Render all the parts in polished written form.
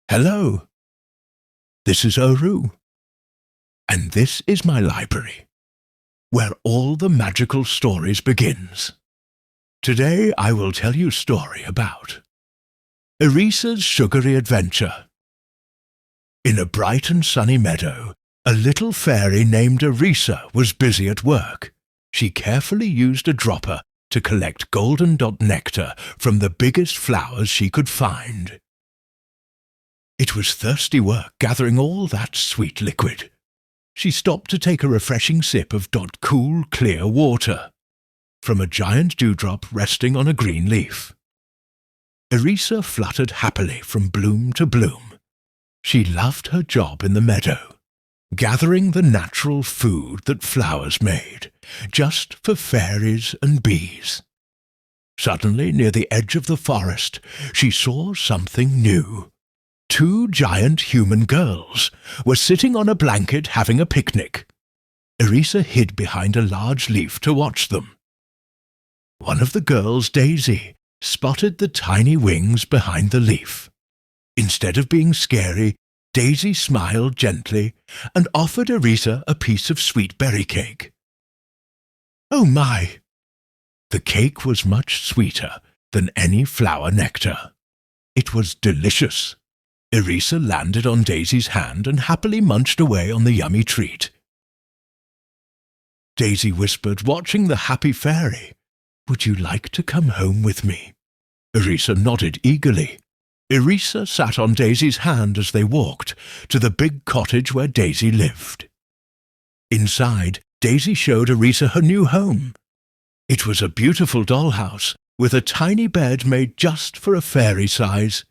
Hello, this is Oru, and this is my library, where all the magical stories begins. Today I will tell you a story about Erisa's Sugary Adventure. In a bright and sunny meadow, a little fairy named Erisa was busy at work. She carefully used a dropper to collect golden dot nectar from the biggest flowers she could find. It was thirsty work gathering all that sweet liquid. She stopped to take a refreshing sip of cool, clear water from a giant dewdrop resting on a green leaf. Erisa fluttered happily from bloom to bloom. She loved her job in the meadow, gathering the natural food that flowers made, just for fairies and bees. Suddenly, near the edge of the forest, she saw something new. 2 giant human girls were sitting on a blanket having a picnic. Erisa hid behind a large leaf to watch them. One of the girls, Daisy, spotted the tiny wings behind the leaf. Instead of being scary, Daisy smiled gently and offered Erisa a piece of sweet berry cake. Oh my! The cake was much sweeter than any flower nectar. It was delicious. Erisa landed on Daisy's hand and happily munched away on the yummy treat. Daisy whispered, watching the happy fairy, "Would you like to come home with me?" Erisa nodded eagerly. Erisa sat on Daisy's hand as they walked to the big cottage where Daisy lived. Inside, Daisy showed Erisa her new home. It was a beautiful dollhouse with a tiny bed made just for a fairy size.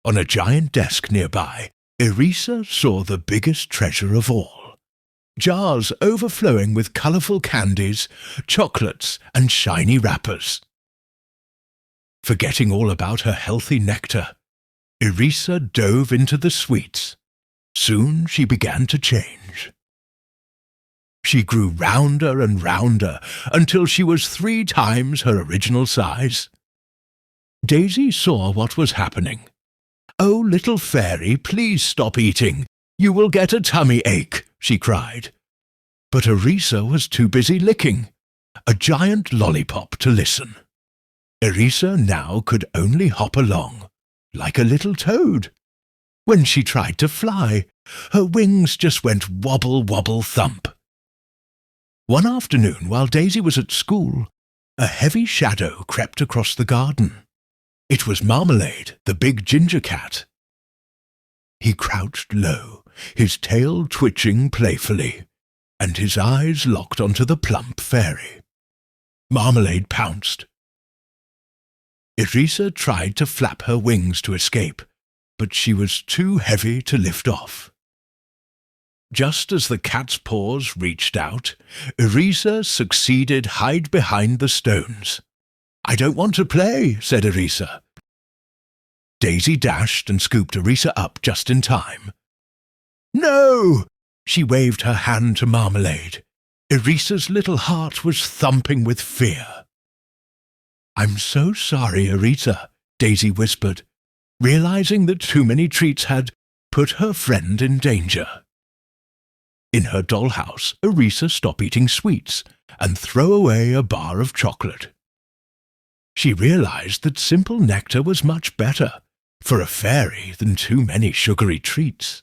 On a giant desk nearby, Erisa saw the biggest treasure of all. Jars overflowing with colourful candies, chocolates, and shiny wrappers. Forgetting all about her healthy nectar, Erisa dove into the sweets. Soon she began to change. She grew rounder and rounder until she was 3 times her original size. Daisy saw what was happening. "Oh, little fairy, please stop eating. You will get a tummy ache," she cried. But Erisa was too busy licking a giant lollipop to listen. Erisa now could only hop along, like a little toad. When she tried to fly, her wings just went wobble, wobble, thump. One afternoon, while Daisy was at school, a heavy shadow crept across the garden. It was Marmalade, the big ginger cat. He crouched low, his tail twitching playfully, and his eyes locked onto the plump fairy. Marmalade pounced. Erisa tried to flap her wings to escape, but she was too heavy to lift off. Just as the cat's paws reached out, Erisa succeeded to hide behind the stones. "I don't want to play," said Erisa. Daisy dashed and scooped Erisa up just in time. "No!" She waved her hand to Marmalade. Erisa's little heart was thumping with fear. "I'm so sorry, Erisa," Daisy whispered, realizing that too many treats had put her friend in danger. In her dollhouse, Erisa stopped eating sweets and threw away a bar of chocolate. She realized that simple nectar was much better for a fairy than too many sugary treats.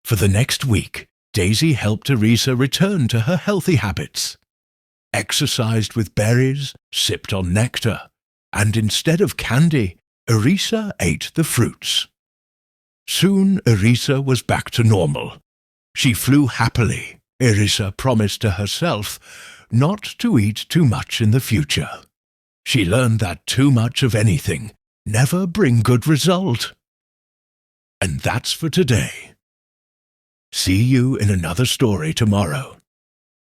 For the next week, Daisy helped Erisa return to her healthy habits. Exercised with berries, sipped on nectar, and instead of candy, Erisa ate the fruits. Soon Erisa was back to normal. She flew happily. Erisa promised to herself not to eat too much in the future. She learned that too much of anything never bring good result. And that's for today. See you in another story tomorrow.